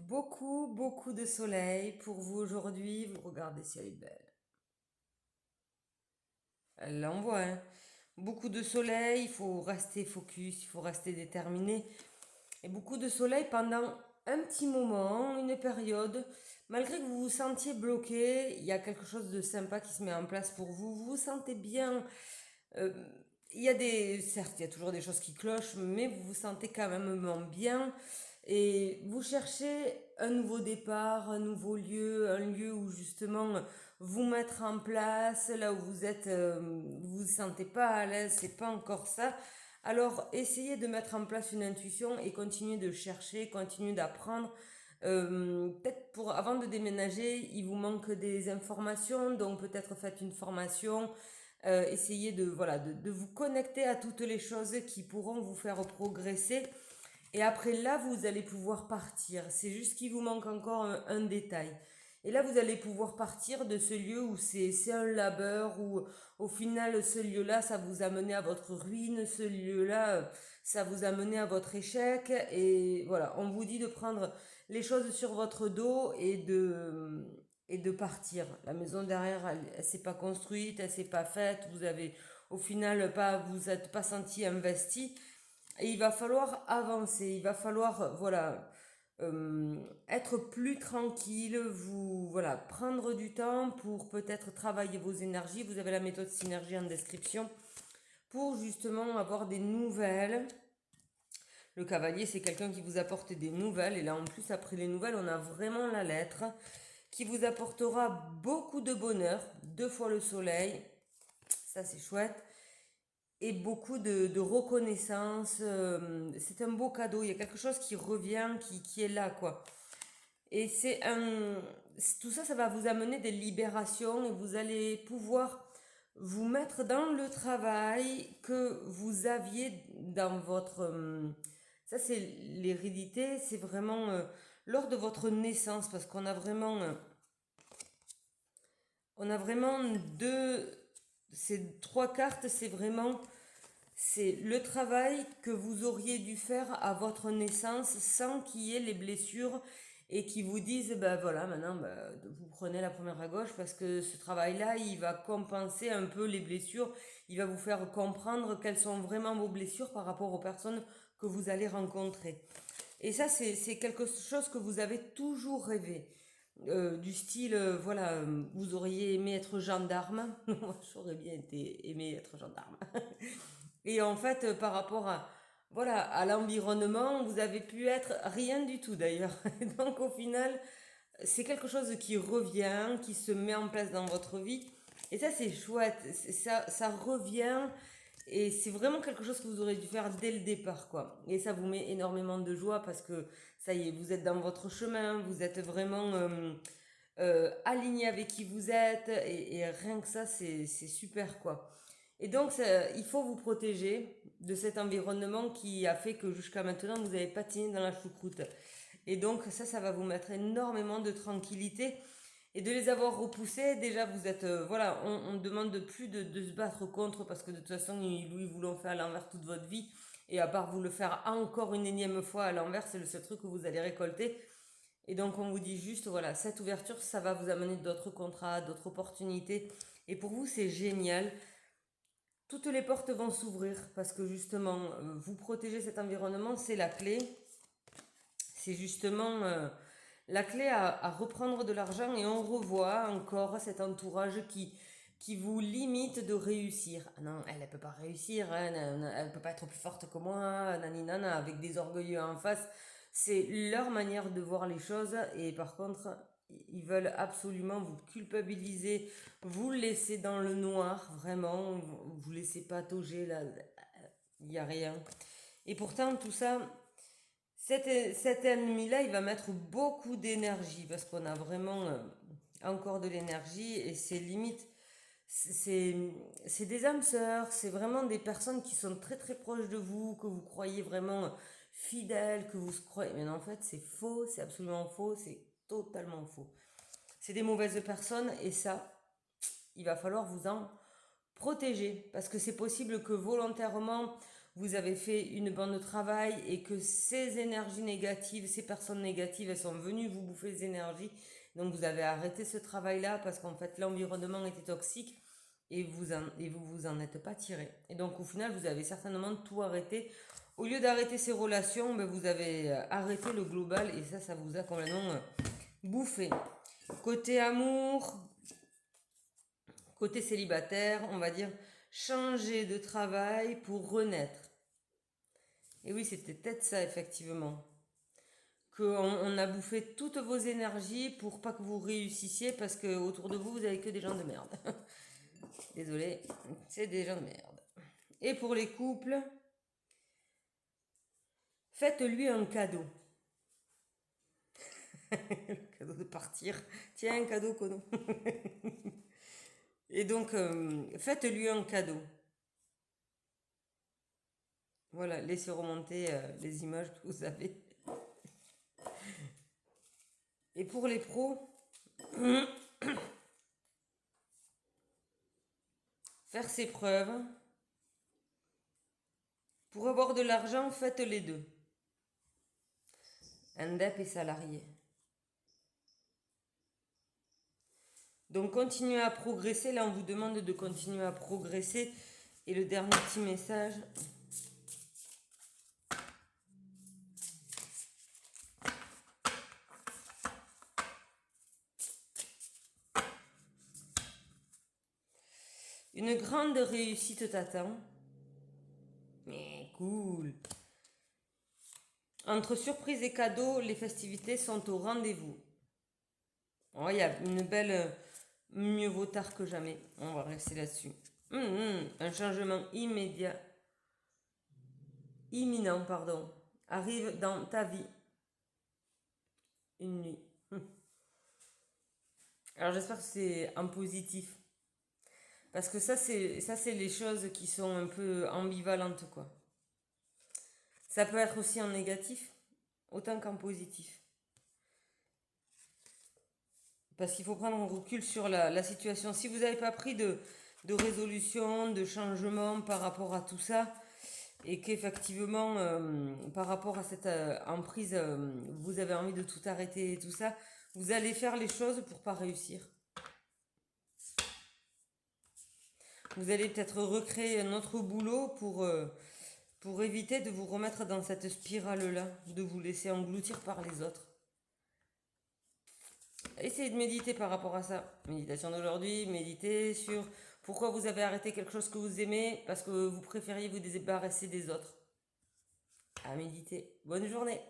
Beaucoup de soleil pour vous aujourd'hui. Vous regardez si elle est belle. Elle l'envoie, hein. Beaucoup de soleil, il faut rester focus, il faut rester déterminé. Et beaucoup de soleil pendant un petit moment, une période. Malgré que vous vous sentiez bloqué, il y a quelque chose de sympa qui se met en place pour vous. Vous vous sentez bien. Euh, certes, il y a toujours des choses qui clochent, mais vous vous sentez quand même bien. Et vous cherchez un nouveau départ, un nouveau lieu, un lieu où justement vous mettre en place, là où vous êtes, vous vous sentez pas à l'aise, c'est pas encore ça. Alors essayez de mettre en place une intuition et continuez de chercher, continuez d'apprendre. Peut-être pour avant de déménager, il vous manque des informations, donc peut-être faites une formation. Essayez de vous connecter à toutes les choses qui pourront vous faire progresser. Et après là, vous allez pouvoir partir. C'est juste qu'il vous manque encore un détail. Et là, vous allez pouvoir partir de ce lieu où c'est un labeur, où au final, ce lieu-là, ça vous a mené à votre ruine, ce lieu-là, ça vous a mené à votre échec. Et voilà, on vous dit de prendre les choses sur votre dos et de partir. La maison derrière, elle s'est pas construite, elle s'est pas faite, vous avez au final pas, vous êtes pas senti investi. Et il va falloir avancer, il va falloir, être plus tranquille, voilà, prendre du temps pour peut-être travailler vos énergies. Vous avez la méthode synergie en description pour justement avoir des nouvelles. Le cavalier, c'est quelqu'un qui vous apporte des nouvelles. Et là, en plus, après les nouvelles, on a vraiment la lettre qui vous apportera beaucoup de bonheur, deux fois le soleil. Ça, c'est chouette. Et beaucoup de reconnaissance. C'est un beau cadeau. Il y a quelque chose qui revient, qui est là, quoi. Et tout ça, ça va vous amener des libérations et vous allez pouvoir vous mettre dans le travail que vous aviez dans votre. Ça, c'est l'hérédité, c'est vraiment lors de votre naissance, parce qu'on a vraiment. On a vraiment deux. Ces trois cartes, c'est le travail que vous auriez dû faire à votre naissance sans qu'il y ait les blessures et qui vous disent, ben voilà, maintenant, vous prenez la première à gauche parce que ce travail-là, il va compenser un peu les blessures, il va vous faire comprendre quelles sont vraiment vos blessures par rapport aux personnes que vous allez rencontrer. Et ça, c'est quelque chose que vous avez toujours rêvé. Du style, vous auriez aimé être gendarme. Moi, j'aurais bien aimé être gendarme. Et en fait, par rapport à l'environnement, vous avez pu être rien du tout d'ailleurs. Et donc au final, c'est quelque chose qui revient, qui se met en place dans votre vie. Et ça, c'est chouette. Ça revient. Et c'est vraiment quelque chose que vous aurez dû faire dès le départ, quoi. Et ça vous met énormément de joie parce que ça y est, vous êtes dans votre chemin, vous êtes vraiment aligné avec qui vous êtes. Et rien que ça, c'est super, quoi. Et donc, il faut vous protéger de cet environnement qui a fait que jusqu'à maintenant, vous avez patiné dans la choucroute. Et donc, ça va vous mettre énormément de tranquillité. Et de les avoir repoussés, déjà, vous êtes. On demande plus de se battre contre parce que de toute façon, ils vous l'ont fait à l'envers toute votre vie. Et à part vous le faire encore une énième fois à l'envers, c'est le seul truc que vous allez récolter. Et donc, on vous dit juste, voilà, cette ouverture, ça va vous amener d'autres contrats, d'autres opportunités. Et pour vous, c'est génial. Toutes les portes vont s'ouvrir parce que justement, vous protéger cet environnement, c'est la clé. C'est justement la clé à reprendre de l'argent et on revoit encore cet entourage qui vous limite de réussir. Ah non, elle ne peut pas réussir, hein, elle ne peut pas être plus forte que moi, naninana, avec des orgueilleux en face. C'est leur manière de voir les choses et par contre, ils veulent absolument vous culpabiliser, vous laisser dans le noir, vraiment, vous laissez patauger là, il n'y a rien. Et pourtant, tout ça, cet ennemi-là, il va mettre beaucoup d'énergie parce qu'on a vraiment encore de l'énergie et c'est limite. C'est c'est des âmes sœurs, c'est vraiment des personnes qui sont très très proches de vous, que vous croyez vraiment fidèles, que vous croyez. Mais en fait, c'est faux, c'est absolument faux, c'est totalement faux. C'est des mauvaises personnes et ça, il va falloir vous en protéger parce que c'est possible que volontairement vous avez fait une bande de travail et que ces énergies négatives, ces personnes négatives, elles sont venues vous bouffer des énergies. Donc vous avez arrêté ce travail-là parce qu'en fait l'environnement était toxique et vous en êtes pas tiré. Et donc au final vous avez certainement tout arrêté. Au lieu d'arrêter ces relations, ben, vous avez arrêté le global et ça vous a complètement bouffé. Côté amour, côté célibataire, on va dire changer de travail pour renaître. Et oui, c'était peut-être ça, effectivement. On a bouffé toutes vos énergies pour pas que vous réussissiez parce que autour de vous, vous avez que des gens de merde. Désolé, c'est des gens de merde. Et pour les couples, faites-lui un cadeau. Le cadeau de partir. Tiens, un cadeau, Kono. Et donc, faites-lui un cadeau. Voilà, laissez remonter les images que vous avez. Et pour les pros, faire ses preuves. Pour avoir de l'argent, faites les deux. Indep et salarié. Donc continuez à progresser. Là, on vous demande de continuer à progresser. Et le dernier petit message. Une grande réussite t'attend. Mais cool. Entre surprise et cadeaux, les festivités sont au rendez-vous. Oh, il y a une belle... mieux vaut tard que jamais. On va rester là-dessus. Un changement immédiat. Imminent, pardon. Arrive dans ta vie. Une nuit. Alors j'espère que c'est en positif. Parce que ça c'est les choses qui sont un peu ambivalentes, quoi. Ça peut être aussi en négatif, autant qu'en positif. Parce qu'il faut prendre un recul sur la situation. Si vous n'avez pas pris de résolution, de changement par rapport à tout ça, et qu'effectivement, par rapport à cette emprise, vous avez envie de tout arrêter et tout ça, vous allez faire les choses pour pas réussir. Vous allez peut-être recréer un autre boulot pour éviter de vous remettre dans cette spirale-là, de vous laisser engloutir par les autres. Essayez de méditer par rapport à ça. Méditation d'aujourd'hui, méditez sur pourquoi vous avez arrêté quelque chose que vous aimez, parce que vous préfériez vous débarrasser des autres. À méditer. Bonne journée.